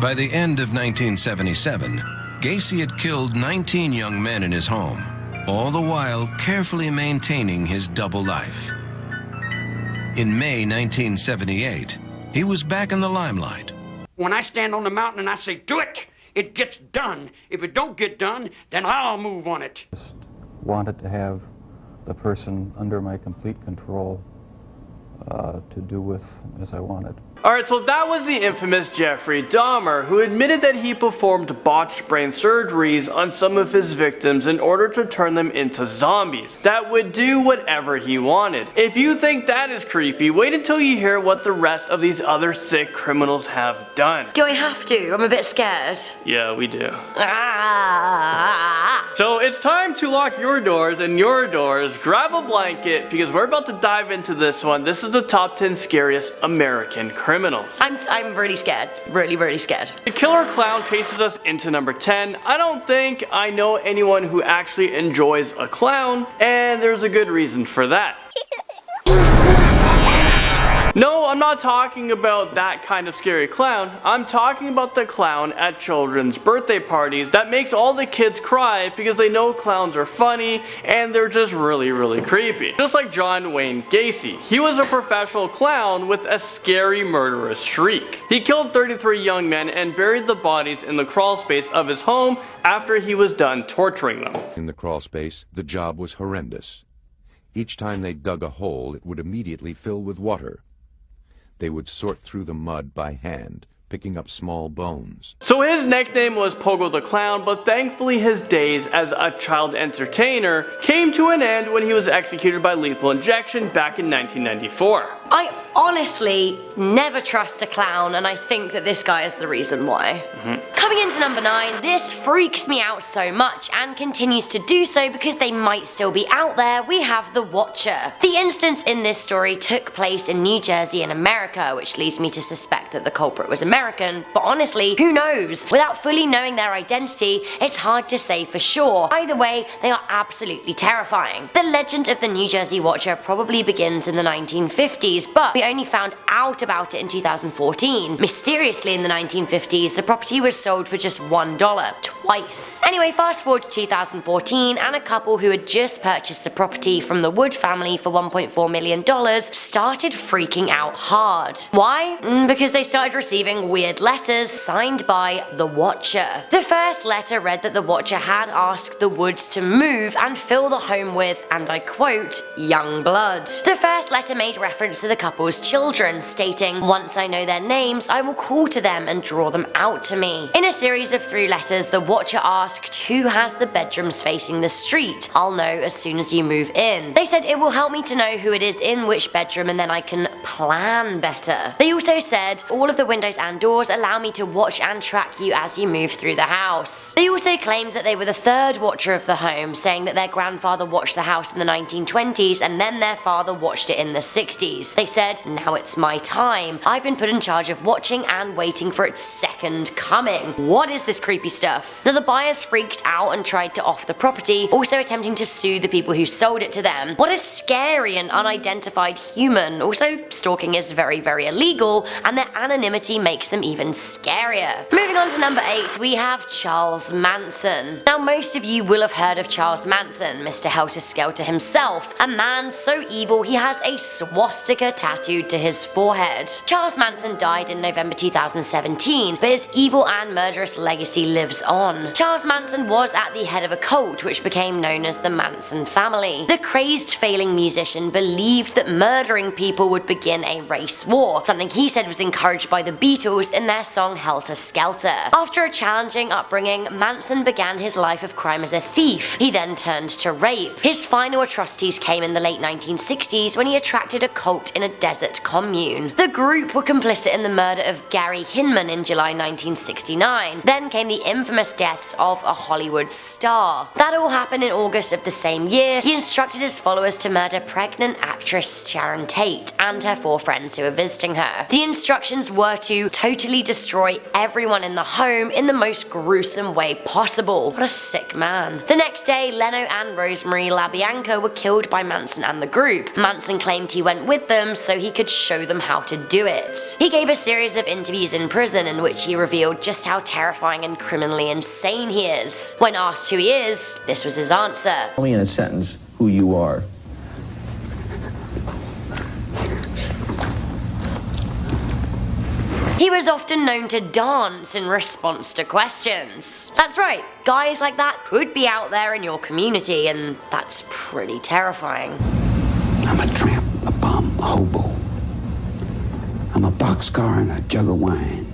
By the end of 1977, Gacy had killed 19 young men in his home, all the while carefully maintaining his double life. In May 1978, he was back in the limelight. When I stand on the mountain and I say, do it, it gets done. If it don't get done, then I'll move on it. Just wanted to have the person under my complete control to do with as I wanted. Alright, so that was the infamous Jeffrey Dahmer, who admitted that he performed botched brain surgeries on some of his victims in order to turn them into zombies that would do whatever he wanted. If you think that is creepy, wait until you hear what the rest of these other sick criminals have done. Do I have to? I'm a bit scared. Yeah, we do. Ah. So it's time to lock your doors and your doors, grab a blanket, because we're about to dive into this one. This is the top 10 scariest American criminals. I'm really scared. Really scared. The killer clown chases us into number 10. I don't think I know anyone who actually enjoys a clown, and there's a good reason for that. No, I'm not talking about that kind of scary clown. I'm talking about the clown at children's birthday parties that makes all the kids cry because they know clowns are funny and they're just really creepy. Just like John Wayne Gacy. He was a professional clown with a scary murderous shriek. He killed 33 young men and buried the bodies in the crawl space of his home after he was done torturing them. In the crawl space, the job was horrendous. Each time they dug a hole, it would immediately fill with water. They would sort through the mud by hand, picking up small bones. So his nickname was Pogo the Clown, but thankfully his days as a child entertainer came to an end when he was executed by lethal injection back in 1994. I honestly never trust a clown, and I think that this guy is the reason why. Coming into number 9, this freaks me out so much and continues to do so because they might still be out there. We have the Watcher. The instance in this story took place in New Jersey in America, which leads me to suspect that the culprit was American, but honestly, who knows? Without fully knowing their identity, it's hard to say for sure. Either way, they are absolutely terrifying. The legend of the New Jersey Watcher probably begins in the 1950s, but we only found out about it in 2014. Mysteriously in the 1950s, the property was sold for just $1, twice. Anyway, fast forward to 2014, and a couple who had just purchased the property from the Wood family for $1.4 million started freaking out hard. Why? Because they started receiving weird letters signed by the Watcher. The first letter read that the Watcher had asked the Woods to move and fill the home with, and I quote, young blood. The first letter made reference to the couple's children, stating, once I know their names, I will call to them and draw them out to me. In a series of 3 letters, the Watcher asked, who has the bedrooms facing the street? I'll know as soon as you move in. They said it will help me to know who it is in which bedroom and then I can plan better. They also said, all of the windows and doors allow me to watch and track you as you move through the house. They also claimed that they were the 3rd watcher of the home, saying that their grandfather watched the house in the 1920s and then their father watched it in the 60s. They said, now it's my time. I've been put in charge of watching and waiting for its second coming. What is this creepy stuff? Now the buyers freaked out and tried to off the property, also attempting to sue the people who sold it to them. What a scary and unidentified human. Also, stalking is very illegal, and their anonymity makes them even scarier. Moving on to number 8, we have Charles Manson. Now most of you will have heard of Charles Manson, Mr. Helter Skelter himself, a man so evil he has a swastika tattooed to his forehead. Charles Manson died in November 2017, but his evil and murderous legacy lives on. Charles Manson was at the head of a cult which became known as the Manson family. The crazed failing musician believed that murdering people would begin a race war, something he said was encouraged by the Beatles in their song Helter Skelter. After a challenging upbringing, Manson began his life of crime as a thief. He then turned to rape. His final atrocities came in the late 1960s when he attracted a cult in a desert commune. The group were complicit in the murder of Gary Hinman in July 1969. Then came the infamous deaths of a Hollywood star. That all happened in August of the same year. He instructed his followers to murder pregnant actress Sharon Tate and her 4 friends who were visiting her. The instructions were to totally destroy everyone in the home in the most gruesome way possible. What a sick man. The next day, Leno and Rosemary LaBianca were killed by Manson and the group. Manson claimed he went with them them so he could show them how to do it. He gave a series of interviews in prison in which he revealed just how terrifying and criminally insane he is. When asked who he is, this was his answer. Tell me in a sentence who you are. He was often known to dance in response to questions. That's right, guys like that could be out there in your community, and that's pretty terrifying. I'm a tramp, a bum, a hobo. I'm a boxcar and a jug of wine.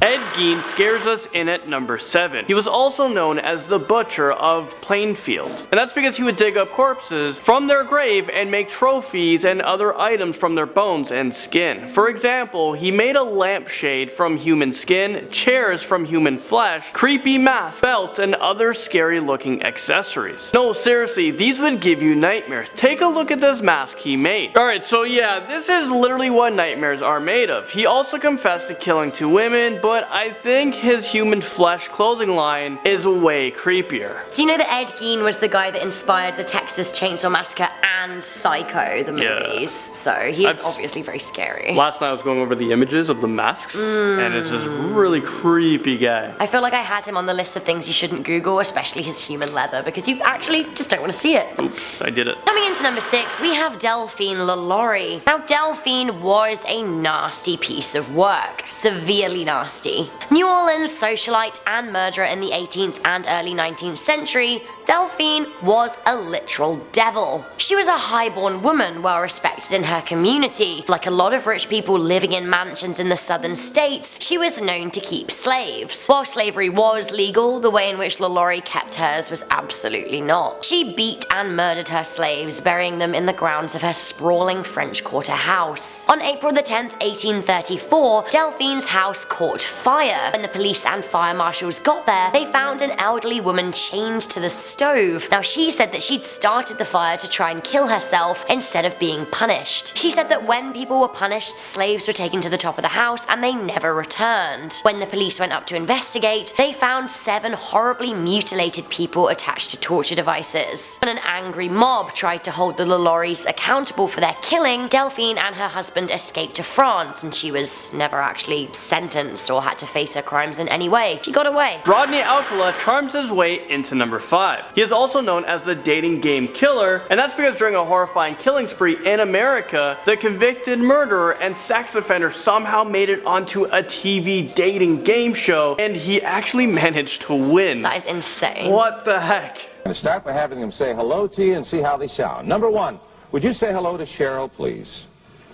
Ed Gein scares us in at number 7. He was also known as the Butcher of Plainfield. And that's because he would dig up corpses from their grave and make trophies and other items from their bones and skin. For example, he made a lampshade from human skin, chairs from human flesh, creepy masks, belts, and other scary looking accessories. No, seriously, these would give you nightmares. Take a look at this mask he made. Alright, so yeah, this is literally what nightmares are made of. He also confessed to killing 2 women, but I think his human flesh clothing line is way creepier. Do you know that Ed Gein was the guy that inspired the Texas Chainsaw Massacre and Psycho, the movies? So he is obviously very scary. Last night I was going over the images of the masks, and it's just really creepy guy. I feel like I had him on the list of things you shouldn't Google, especially his human leather, because you actually just don't want to see it. Oops, I did it. Coming into number 6, we have DELPHINE LALAURIE. Now, DELPHINE was a nasty piece of work. Severely nasty. New Orleans socialite and murderer in the 18th and early 19th century, DELPHINE was a literal devil. She was a highborn woman, well respected in her community. Like a lot of rich people living in mansions in the southern states, she was known to keep slaves. While slavery was legal, the way in which LaLaurie kept hers was absolutely not. She beat and murdered her slaves, burying them in the grounds of her sprawling French Quarter house. On April the 10th, 1834, DELPHINE's house caught fire. When the police and fire marshals got there, they found an elderly woman chained to the stove. Now, she said that she'd started the fire to try and kill herself instead of being punished. She said that when people were punished, slaves were taken to the top of the house and they never returned. When the police went up to investigate, they found 7 horribly mutilated people attached to torture devices. When an angry mob tried to hold the LaLauries accountable for their killing, DELPHINE and her husband escaped to France, and she was never actually sentenced or had to face her crimes in any way. She got away. RODNEY ALCALA charms his way into number 5. He is also known as the dating game killer, and that's because during a horrifying killing spree in America, the convicted murderer and sex offender somehow made it onto a TV dating game show, and he actually managed to win. That is insane. What the heck? I'm going to start by having them say hello to you and see how they sound. Number 1, would you say hello to Cheryl, please?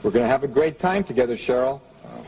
We're going to have a great time together, Cheryl.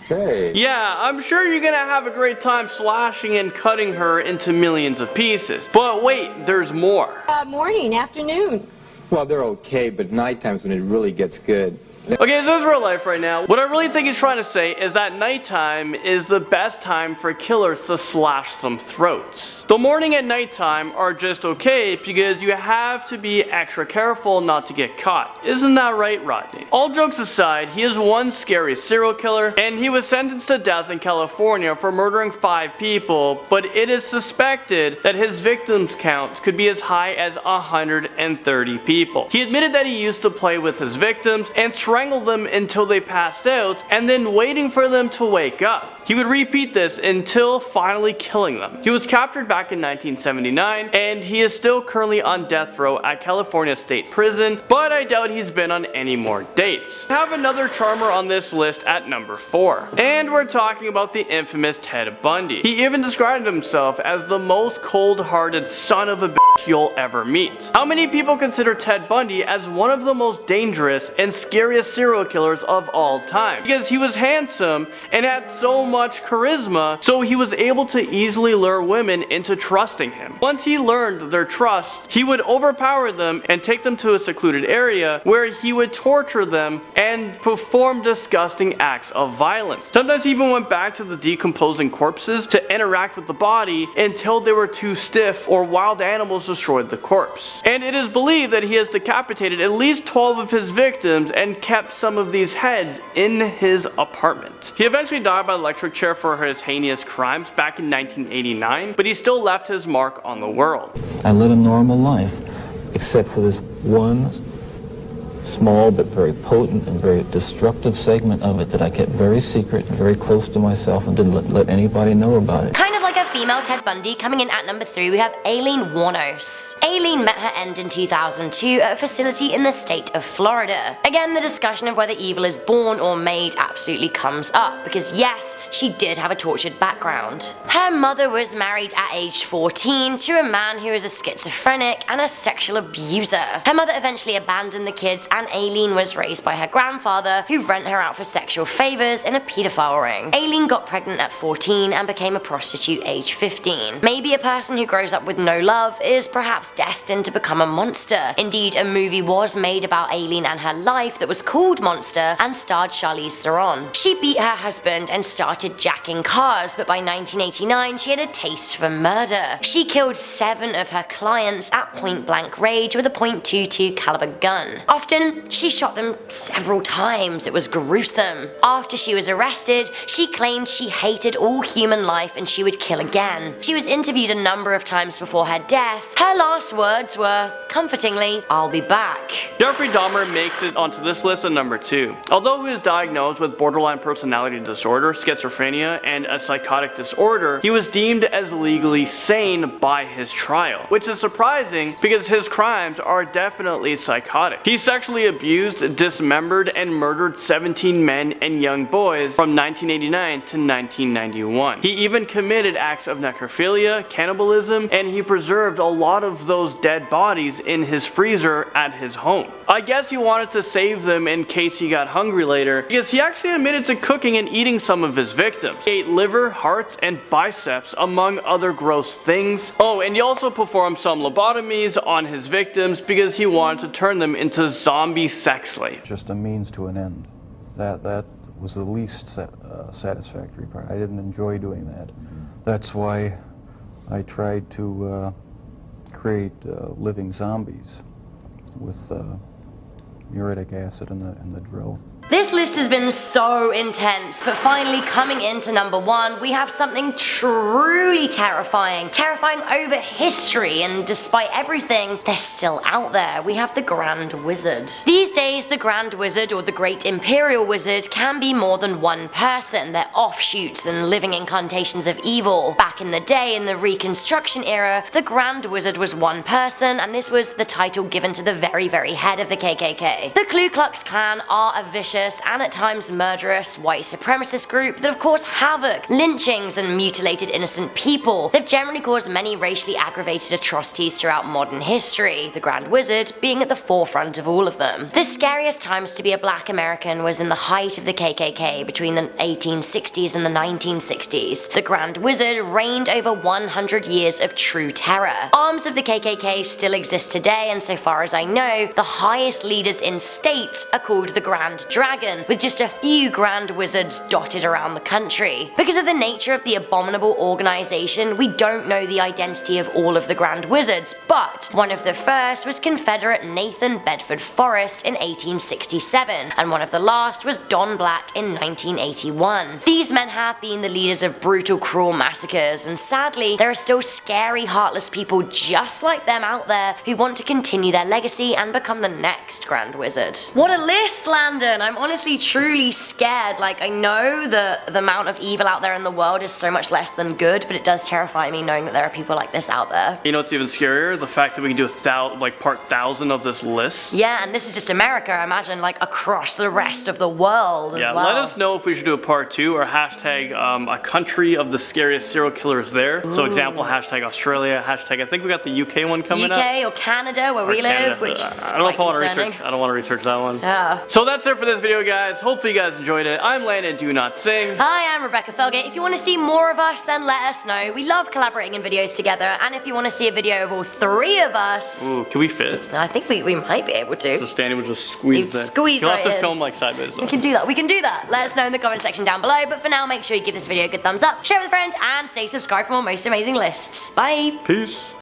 Okay. Yeah, I'm sure you're gonna have a great time slashing and cutting her into millions of pieces. But wait, there's more. Morning, afternoon. Well, they're okay, but nighttime's when it really gets good. Okay, this is real life right now. What I really think he's trying to say is that nighttime is the best time for killers to slash some throats. The morning and nighttime are just okay because you have to be extra careful not to get caught. Isn't that right, Rodney? All jokes aside, he is one scary serial killer, and he was sentenced to death in California for murdering 5 people, but it is suspected that his victims count could be as high as 130 people. He admitted that he used to play with his victims and strangle them until they passed out, and then waiting for them to wake up. He would repeat this until finally killing them. He was captured back in 1979, and he is still currently on death row at California State Prison, but I doubt he's been on any more dates. I have another charmer on this list at number 4, and we're talking about the infamous Ted Bundy. He even described himself as the most cold-hearted son of a bitch you'll ever meet. How many people consider Ted Bundy as one of the most dangerous and scariest serial killers of all time? Because he was handsome and had so much charisma, so he was able to easily lure women into trusting him. Once he learned their trust, he would overpower them and take them to a secluded area where he would torture them and perform disgusting acts of violence. Sometimes he even went back to the decomposing corpses to interact with the body until they were too stiff or wild animals destroyed the corpse. And it is believed that he has decapitated at least 12 of his victims and kept some of these heads in his apartment. He eventually died by electric chair for his heinous crimes back in 1989, but he still left his mark on the world. I led a normal life, except for this one small but very potent and very destructive segment of it that I kept very secret and very close to myself and didn't let anybody know about it. Kind of like a female Ted Bundy. Coming in at number 3, we have AILEEN WUORNOS. AILEEN met her end in 2002 at a facility in the state of Florida. Again, the discussion of whether evil is born or made absolutely comes up, because yes, she did have a tortured background. Her mother was married at age 14 to a man who is a schizophrenic and a sexual abuser. Her mother eventually abandoned the kids, and AILEEN was raised by her grandfather, who rent her out for sexual favors in a pedophile ring. AILEEN got pregnant at 14 and became a prostitute age 15. Maybe a person who grows up with no love is perhaps destined to become a monster. Indeed, a movie was made about AILEEN and her life that was called Monster and starred Charlize Theron. She beat her husband and started jacking cars, but by 1989 she had a taste for murder. She killed 7 of her clients at point blank range with a .22 caliber gun. Often, she shot them several times. It was gruesome. After she was arrested, she claimed she hated all human life and she would kill again. She was interviewed a number of times before her death. Her last words were, comfortingly, "I'll be back." Jeffrey Dahmer makes it onto this list at number 2. Although he was diagnosed with borderline personality disorder, schizophrenia, and a psychotic disorder, he was deemed as legally sane by his trial, which is surprising because his crimes are definitely psychotic. He sexually abused, dismembered, and murdered 17 men and young boys from 1989 to 1991. He even committed acts of necrophilia, cannibalism, and he preserved a lot of those dead bodies in his freezer at his home. I guess he wanted to save them in case he got hungry later, because he actually admitted to cooking and eating some of his victims. He ate liver, hearts, and biceps, among other gross things. Oh, and he also performed some lobotomies on his victims because he wanted to turn them into zombie sex slaves. Just a means to an end. That was the least satisfactory part. I didn't enjoy doing that. That's why I tried to create living zombies with muriatic acid in the drill. This list has been so intense, but finally coming into number 1, we have something truly terrifying. Terrifying over history, and despite everything, they're still out there. We have the Grand Wizard. These days, the Grand Wizard, or the Great Imperial Wizard, can be more than one person. They're offshoots and living incantations of evil. Back in the day, in the Reconstruction era, the Grand Wizard was one person, and this was the title given to the very, very head of the KKK. The Ku Klux Klan are a vicious and at times murderous white supremacist group that have caused havoc, lynchings, and mutilated innocent people. They've generally caused many racially aggravated atrocities throughout modern history, the Grand Wizard being at the forefront of all of them. The scariest times to be a black American was in the height of the KKK between the 1860s and the 1960s. The Grand Wizard reigned over 100 years of true terror. Arms of the KKK still exist today, and so far as I know, the highest leaders in states are called the Grand Dragon, with just a few Grand Wizards dotted around the country. Because of the nature of the abominable organization, we don't know the identity of all of the Grand Wizards, but one of the first was Confederate Nathan Bedford Forrest in 1867, and one of the last was Don Black in 1981. These men have been the leaders of brutal, cruel massacres, and sadly, there are still scary, heartless people just like them out there who want to continue their legacy and become the next Grand Wizard. What a list, Landon! I'm honestly truly scared. Like, I know the amount of evil out there in the world is so much less than good, but it does terrify me knowing that there are people like this out there. You know what's even scarier? The fact that we can do part 1,000 of this list. Yeah, and this is just America. I imagine like across the rest of the world as well. Yeah, let us know if we should do a part 2 or hashtag a country of the scariest serial killers there. Ooh. So example, hashtag Australia, hashtag I think we got the UK one coming up. UK or Canada where we live, which is I don't know if I want to research. I don't want to research that one. Yeah. So that's it for this video, guys. Hopefully you guys enjoyed it. I'm Landon, do not sing. Hi, I'm Rebecca Felgate. If you want to see more of us, then let us know. We love collaborating in videos together, and if you want to see a video of all 3 of us... Ooh, can we fit? I think we might be able to. So Stanley would just squeeze that. Squeeze You'll right have to in. film like sideways though. We can do that. Let us know in the comment section down below, but for now, make sure you give this video a good thumbs up, share with a friend, and stay subscribed for more most amazing lists. Bye! Peace!